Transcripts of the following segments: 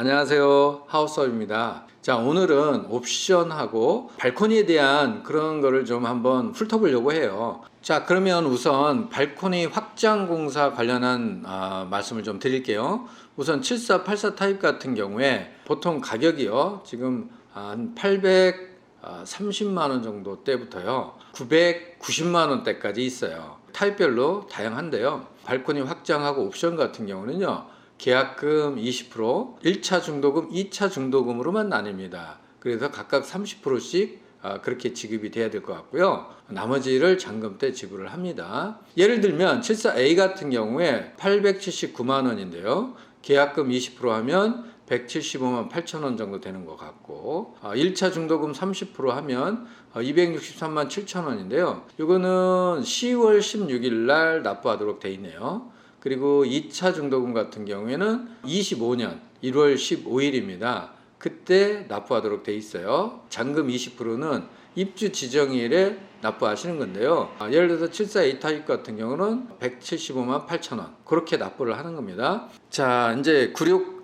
안녕하세요, 하우스업입니다. 자, 오늘은 옵션하고 발코니에 대한 그런 거를 좀 한번 훑어보려고 해요. 자, 그러면 우선 발코니 확장 공사 관련한 말씀을 좀 드릴게요. 우선 7484 타입 같은 경우에 보통 가격이요, 지금 한 830만원 정도 때부터요 990만원대까지 있어요. 타입별로 다양한데요, 발코니 확장하고 옵션 같은 경우는요, 계약금 20%, 1차 중도금, 2차 중도금으로만 나뉩니다. 그래서 각각 30%씩 그렇게 지급이 돼야 될 것 같고요. 나머지를 잔금 때 지불을 합니다. 예를 들면 74A 같은 경우에 879만 원인데요. 계약금 20% 하면 175만 8천 원 정도 되는 것 같고, 1차 중도금 30% 하면 263만 7천 원인데요. 이거는 10월 16일 날 납부하도록 돼 있네요. 그리고 2차 중도금 같은 경우에는 25년 1월 15일입니다. 그때 납부하도록 돼 있어요. 잔금 20%는 입주 지정일에 납부하시는 건데요. 예를 들어서 74A 타입 같은 경우는 175만 8천 원 그렇게 납부를 하는 겁니다. 자, 이제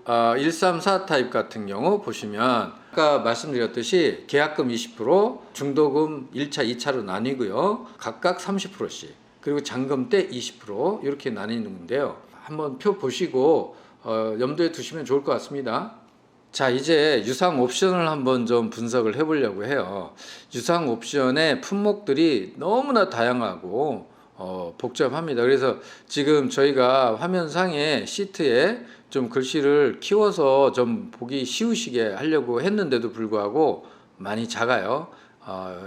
134 타입 같은 경우 보시면 아까 말씀드렸듯이 계약금 20%, 중도금 1차, 2차로 나뉘고요. 각각 30%씩. 그리고 잔금 때 20% 이렇게 나뉘는 건데요. 한번 표 보시고 염두에 두시면 좋을 것 같습니다. 자, 이제 유상 옵션을 한번 좀 분석을 해보려고 해요. 유상 옵션의 품목들이 너무나 다양하고 복잡합니다. 그래서 지금 저희가 화면상에 시트에 좀 글씨를 키워서 좀 보기 쉬우시게 하려고 했는데도 불구하고 많이 작아요.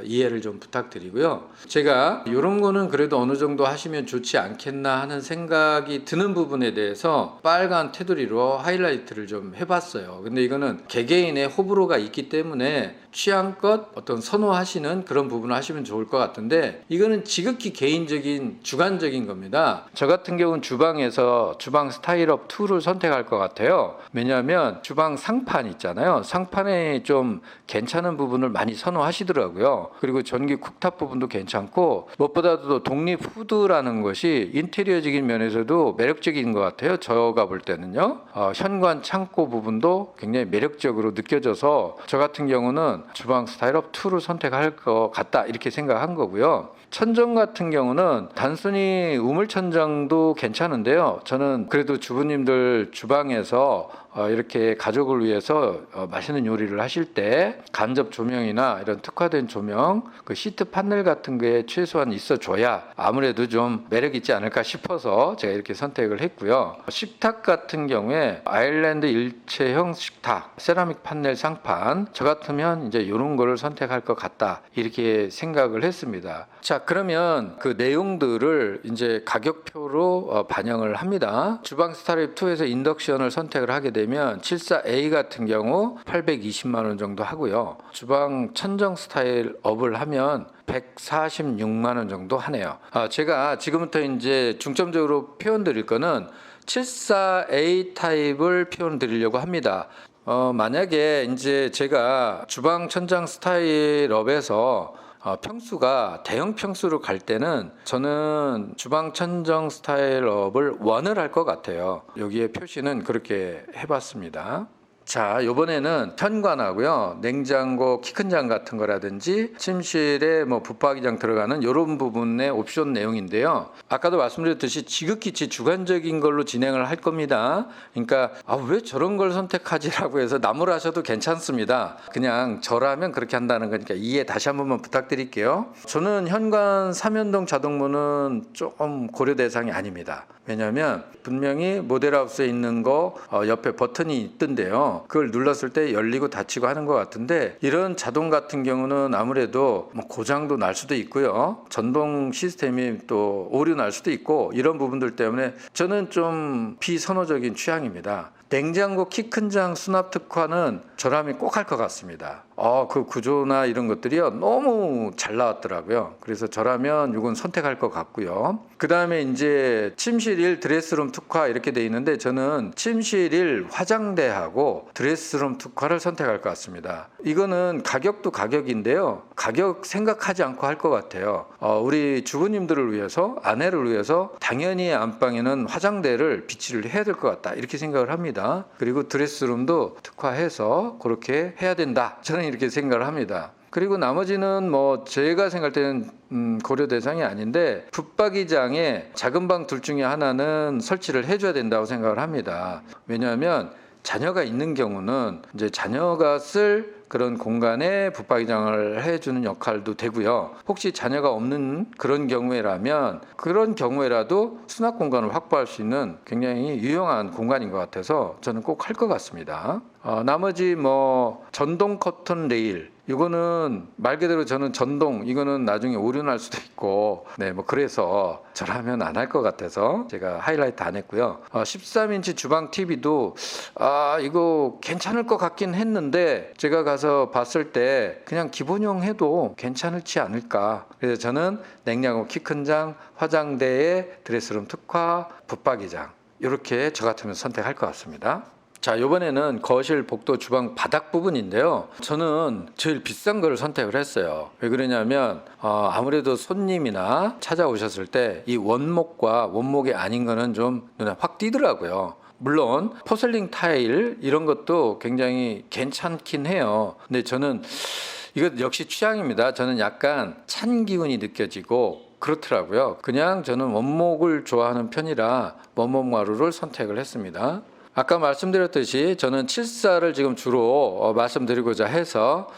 이해를 좀 부탁드리고요. 제가 이런 거는 그래도 어느 정도 하시면 좋지 않겠나 하는 생각이 드는 부분에 대해서 빨간 테두리로 하이라이트를 좀 해봤어요. 근데 이거는 개개인의 호불호가 있기 때문에 취향껏 어떤 선호하시는 그런 부분을 하시면 좋을 것 같은데, 이거는 지극히 개인적인 주관적인 겁니다. 저 같은 경우는 주방에서 주방 스타일업 2를 선택할 것 같아요. 왜냐하면 주방 상판 있잖아요. 상판에 좀 괜찮은 부분을 많이 선호하시더라고요. 그리고 전기 쿡탑 부분도 괜찮고, 무엇보다도 독립 후드라는 것이 인테리어적인 면에서도 매력적인 것 같아요. 저가 볼 때는요. 현관 창고 부분도 굉장히 매력적으로 느껴져서 저 같은 경우는 주방 스타일업 2를 선택할 것 같다 이렇게 생각한 거고요. 천정 같은 경우는 단순히 우물 천정도 괜찮은데요. 저는 그래도 주부님들 주방에서 이렇게 가족을 위해서 맛있는 요리를 하실 때 간접 조명이나 이런 특화된 조명, 그 시트 판넬 같은 게 최소한 있어줘야 아무래도 좀 매력 있지 않을까 싶어서 제가 이렇게 선택을 했고요. 식탁 같은 경우에 아일랜드 일체형 식탁, 세라믹 판넬 상판, 저 같으면 이제 이런 거를 선택할 것 같다 이렇게 생각을 했습니다. 자, 그러면 그 내용들을 이제 가격표로 반영을 합니다. 주방 스타일업 2에서 인덕션을 선택을 하게 되면 74A 같은 경우 820만 원 정도 하고요. 주방 천정 스타일 업을 하면 146만 원 정도 하네요. 제가 지금부터 이제 중점적으로 표현 드릴 거는 74A 타입을 표현 드리려고 합니다. 만약에 이제 제가 주방 천장 스타일업에서 평수가 대형 평수로 갈 때는 저는 주방 천정 스타일업을 원을 할 것 같아요. 여기에 표시는 그렇게 해봤습니다. 자, 이번에는 현관하고요, 냉장고 키 큰 장 같은 거라든지 침실에 뭐 붙박이장 들어가는 이런 부분의 옵션 내용인데요. 아까도 말씀드렸듯이 지극히 제 주관적인 걸로 진행을 할 겁니다. 그러니까 왜 저런 걸 선택하지라고 해서 나무라셔도 괜찮습니다. 그냥 저라면 그렇게 한다는 거니까 이해 다시 한 번만 부탁드릴게요. 저는 현관 3연동 자동문은 조금 고려 대상이 아닙니다. 왜냐하면 분명히 모델하우스에 있는 거 옆에 버튼이 있던데요, 그걸 눌렀을 때 열리고 닫히고 하는 것 같은데, 이런 자동 같은 경우는 아무래도 고장도 날 수도 있고요, 전동 시스템이 또 오류 날 수도 있고, 이런 부분들 때문에 저는 좀 비선호적인 취향입니다. 냉장고 키 큰 장 수납 특화는 저라면 꼭 할 것 같습니다. 그 구조나 이런 것들이요 너무 잘 나왔더라고요. 그래서 저라면 이건 선택할 것 같고요. 그 다음에 이제 침실 1 드레스룸 특화 이렇게 돼 있는데 저는 침실 1 화장대하고 드레스룸 특화를 선택할 것 같습니다. 이거는 가격도 가격인데요. 가격 생각하지 않고 할 것 같아요. 우리 주부님들을 위해서, 아내를 위해서 당연히 안방에는 화장대를 비치를 해야 될 것 같다 이렇게 생각을 합니다. 그리고 드레스룸도 특화해서 그렇게 해야 된다, 저는 이렇게 생각을 합니다. 그리고 나머지는 뭐 제가 생각할 때는 고려 대상이 아닌데 붙박이장에 작은 방 둘 중에 하나는 설치를 해줘야 된다고 생각을 합니다. 왜냐하면 자녀가 있는 경우는 이제 자녀가 쓸 그런 공간에 붙박이장을 해주는 역할도 되고요. 혹시 자녀가 없는 그런 경우에라도 수납 공간을 확보할 수 있는 굉장히 유용한 공간인 것 같아서 저는 꼭 할 것 같습니다. 나머지 뭐 전동 커튼 레일, 이거는 말 그대로 저는 전동, 이거는 나중에 오류날 수도 있고 뭐 그래서 저라면 안 할 것 같아서 제가 하이라이트 안 했고요. 13인치 주방 TV도 이거 괜찮을 것 같긴 했는데 제가 가서 봤을 때 그냥 기본형 해도 괜찮을지 않을까. 그래서 저는 냉장고 키 큰 장, 화장대에 드레스룸 특화, 붙박이장 이렇게 저 같으면 선택할 것 같습니다. 자, 이번에는 거실, 복도, 주방 바닥 부분인데요. 저는 제일 비싼 거를 선택을 했어요. 왜 그러냐면 아무래도 손님이나 찾아오셨을 때 이 원목이 아닌 거는 좀 눈에 확 띄더라고요. 물론 포슬린 타일 이런 것도 굉장히 괜찮긴 해요. 근데 저는 이거 역시 취향입니다. 저는 약간 찬 기운이 느껴지고 그렇더라고요. 그냥 저는 원목을 좋아하는 편이라 원목 마루를 선택을 했습니다. 아까 말씀드렸듯이 저는 74를 지금 주로 말씀드리고자 해서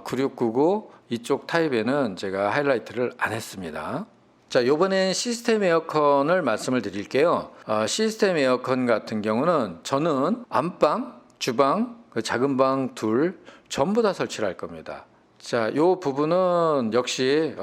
9699 이쪽 타입에는 제가 하이라이트를 안 했습니다. 자, 요번엔 시스템 에어컨을 말씀을 드릴게요. 시스템 에어컨 같은 경우는 저는 안방, 주방, 작은 방 둘 전부 다 설치를 할 겁니다. 자, 요 부분은 역시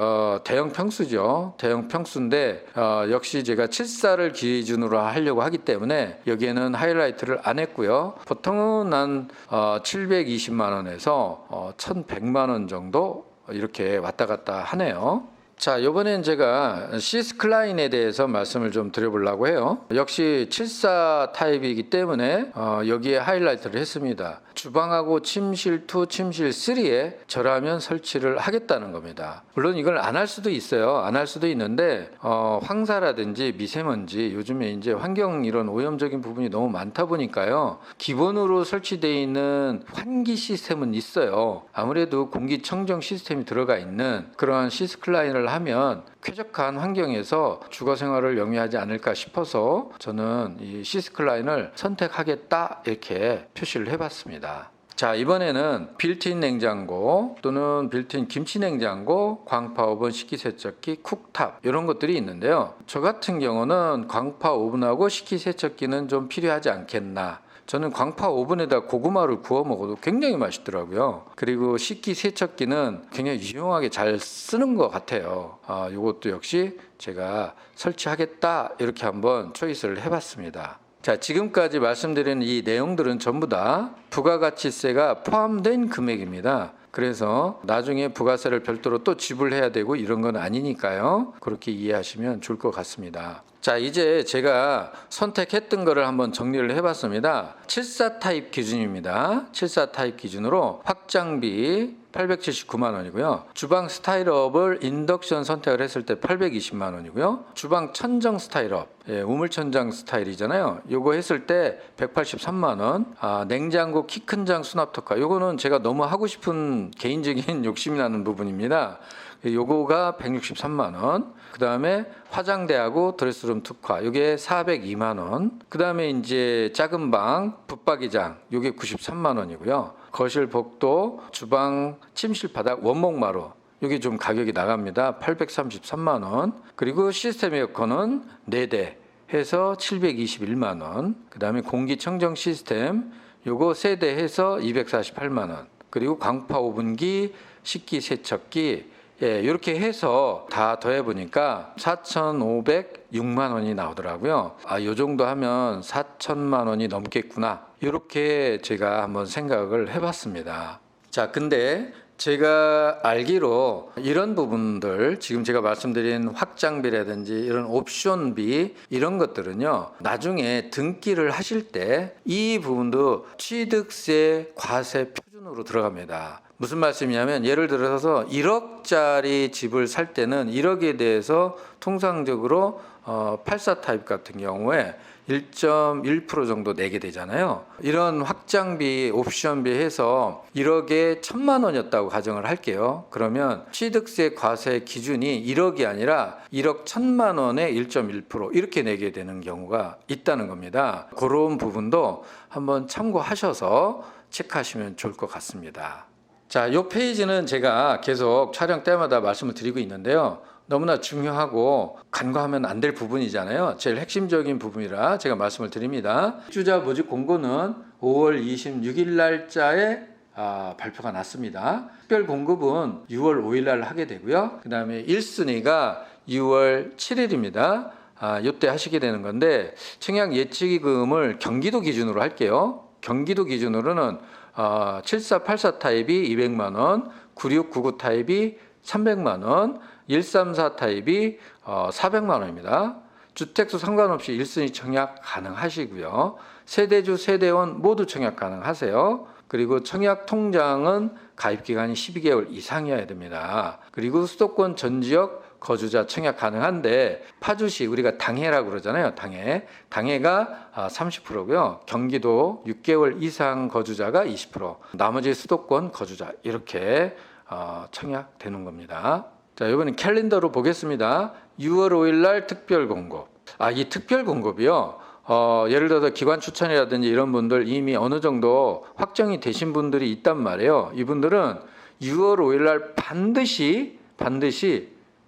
대형 평수죠. 대형 평수인데 역시 제가 74를 기준으로 하려고 하기 때문에 여기에는 하이라이트를 안 했고요. 보통은 한 720만 원에서 1100만 원 정도 이렇게 왔다 갔다 하네요. 자, 이번엔 제가 시스클라인에 대해서 말씀을 좀 드려보려고 해요. 역시 74 타입이기 때문에 여기에 하이라이트를 했습니다. 주방하고 침실 2, 침실 3에 저라면 설치를 하겠다는 겁니다. 물론 이걸 안 할 수도 있어요. 안 할 수도 있는데 황사라든지 미세먼지, 요즘에 이제 환경 이런 오염적인 부분이 너무 많다 보니까요. 기본으로 설치되어 있는 환기 시스템은 있어요. 아무래도 공기청정 시스템이 들어가 있는 그러한 시스클라인을 하면 쾌적한 환경에서 주거 생활을 영위하지 않을까 싶어서 저는 이 시스클라인을 선택하겠다 이렇게 표시를 해봤습니다. 자, 이번에는 빌트인 냉장고 또는 빌트인 김치 냉장고, 광파 오븐, 식기세척기, 쿡탑 이런 것들이 있는데요. 저 같은 경우는 광파 오븐하고 식기세척기는 좀 필요하지 않겠나. 저는 광파 오븐에다 고구마를 구워 먹어도 굉장히 맛있더라고요. 그리고 식기세척기는 굉장히 유용하게 잘 쓰는 것 같아요. 이것도 역시 제가 설치하겠다 이렇게 한번 초이스를 해봤습니다. 자, 지금까지 말씀드린 이 내용들은 전부 다 부가가치세가 포함된 금액입니다. 그래서 나중에 부가세를 별도로 또 지불해야 되고 이런 건 아니니까요. 그렇게 이해하시면 좋을 것 같습니다. 자, 이제 제가 선택했던 거를 한번 정리를 해봤습니다. 74 타입 기준입니다. 74 타입 기준으로 확장비 879만 원이고요. 주방 스타일업을 인덕션 선택을 했을 때 820만 원이고요. 주방 천정 스타일업, 우물천장 스타일이잖아요. 요거 했을 때 183만 원. 냉장고 키 큰 장 수납 특화. 요거는 제가 너무 하고 싶은 개인적인 욕심이 나는 부분입니다. 요거가 163만 원. 그 다음에 화장대하고 드레스룸 특화, 요게 402만 원. 그 다음에 이제 작은 방 붙박이장, 요게 93만 원이고요. 거실 복도, 주방, 침실 바닥 원목 마루, 요게 좀 가격이 나갑니다. 833만 원. 그리고 시스템 에어컨은 4대 해서 721만 원. 그 다음에 공기청정 시스템, 요거 세대 해서 248만 원. 그리고 광파 오븐기, 식기세척기, 이렇게 해서 다 더해보니까 4,506만 원이 나오더라고요. 요 정도 하면 4천만 원이 넘겠구나. 이렇게 제가 한번 생각을 해봤습니다. 자, 근데 제가 알기로 이런 부분들, 지금 제가 말씀드린 확장비라든지 이런 옵션비 이런 것들은요, 나중에 등기를 하실 때 이 부분도 취득세 과세 표준으로 들어갑니다. 무슨 말씀이냐면, 예를 들어서 1억짜리 집을 살 때는 1억에 대해서 통상적으로 84 타입 같은 경우에 1.1% 정도 내게 되잖아요. 이런 확장비, 옵션비 해서 1억에 1,000만 원이었다고 가정을 할게요. 그러면 취득세 과세 기준이 1억이 아니라 1억 1,000만 원에 1.1% 이렇게 내게 되는 경우가 있다는 겁니다. 그런 부분도 한번 참고하셔서 체크하시면 좋을 것 같습니다. 자, 이 페이지는 제가 계속 촬영 때마다 말씀을 드리고 있는데요. 너무나 중요하고 간과하면 안 될 부분이잖아요. 제일 핵심적인 부분이라 제가 말씀을 드립니다. 입주자 모집 공고는 5월 26일 날짜에 발표가 났습니다. 특별 공급은 6월 5일 날 하게 되고요. 그 다음에 1순위가 6월 7일입니다. 이때 하시게 되는 건데, 청약 예치금을 경기도 기준으로 할게요. 경기도 기준으로는 7484 타입이 200만 원, 9699 타입이 300만 원, 134 타입이 400만 원입니다. 주택수 상관없이 1순위 청약 가능하시고요. 세대주, 세대원 모두 청약 가능하세요. 그리고 청약 통장은 가입 기간이 12개월 이상이어야 됩니다. 그리고 수도권 전 지역 거주자 청약 가능한데, 파주시 우리가 당해라고 그러잖아요. 당해가 30%고요. 경기도 6개월 이상 거주자가 20%, 나머지 수도권 거주자 이렇게 청약되는 겁니다. 자, 이번엔 캘린더로 보겠습니다. 6월 5일 날 특별 공급. 이 특별 공급이요. 예를 들어서 기관 추천이라든지 이런 분들 이미 어느 정도 확정이 되신 분들이 있단 말이에요. 이분들은 6월 5일 날 반드시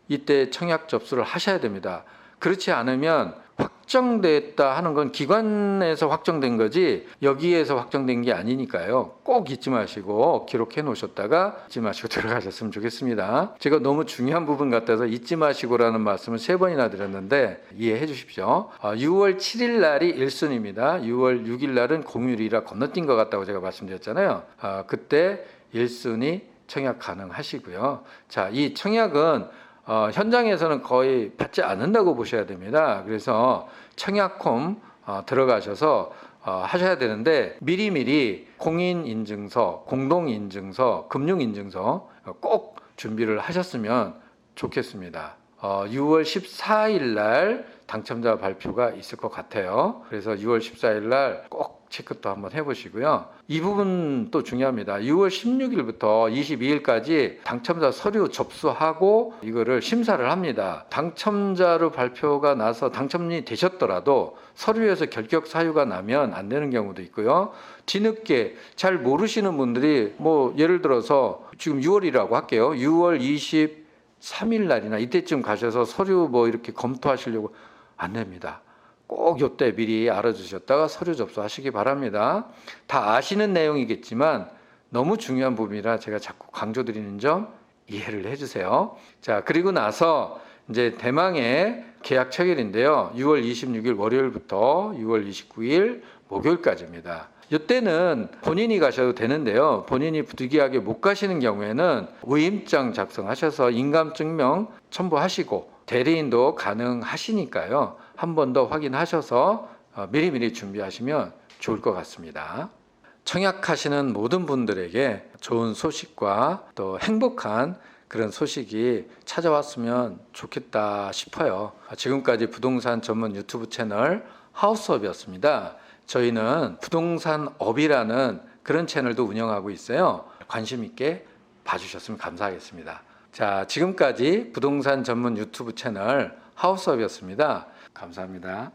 이때 청약 접수를 하셔야 됩니다. 그렇지 않으면 확정됐다 하는 건 기관에서 확정된 거지 여기에서 확정된 게 아니니까요. 꼭 잊지 마시고 기록해 놓으셨다가 잊지 마시고 들어가셨으면 좋겠습니다. 제가 너무 중요한 부분 같아서 잊지 마시고라는 말씀을 3번이나 드렸는데 이해해 주십시오. 6월 7일 날이 1순위입니다. 6월 6일 날은 공휴일이라 건너뛴 것 같다고 제가 말씀드렸잖아요. 그때 1순위 청약 가능하시고요. 자, 이 청약은 현장에서는 거의 받지 않는다고 보셔야 됩니다. 그래서 청약홈 들어가셔서 하셔야 되는데, 미리미리 공인인증서, 공동인증서, 금융인증서 꼭 준비를 하셨으면 좋겠습니다. 6월 14일 날 당첨자 발표가 있을 것 같아요. 그래서 6월 14일 날 꼭 체크도 한번 해보시고요. 이 부분 또 중요합니다. 6월 16일부터 22일까지 당첨자 서류 접수하고 이거를 심사를 합니다. 당첨자로 발표가 나서 당첨이 되셨더라도 서류에서 결격 사유가 나면 안 되는 경우도 있고요. 뒤늦게 잘 모르시는 분들이 예를 들어서 지금 6월이라고 할게요. 6월 23일 날이나 이때쯤 가셔서 서류 이렇게 검토하시려고 안 됩니다. 꼭 이때 미리 알아주셨다가 서류 접수하시기 바랍니다. 다 아시는 내용이겠지만 너무 중요한 부분이라 제가 자꾸 강조드리는 점 이해를 해주세요. 자, 그리고 나서 이제 대망의 계약 체결인데요. 6월 26일 월요일부터 6월 29일 목요일까지입니다. 이때는 본인이 가셔도 되는데요. 본인이 부득이하게 못 가시는 경우에는 위임장 작성하셔서 인감증명 첨부하시고 대리인도 가능하시니까요. 한 번 더 확인하셔서 미리미리 준비하시면 좋을 것 같습니다. 청약하시는 모든 분들에게 좋은 소식과 또 행복한 그런 소식이 찾아왔으면 좋겠다 싶어요. 지금까지 부동산 전문 유튜브 채널 하우스업이었습니다. 저희는 부동산업이라는 그런 채널도 운영하고 있어요. 관심 있게 봐주셨으면 감사하겠습니다. 자, 지금까지 부동산 전문 유튜브 채널 하우스업이었습니다. 감사합니다.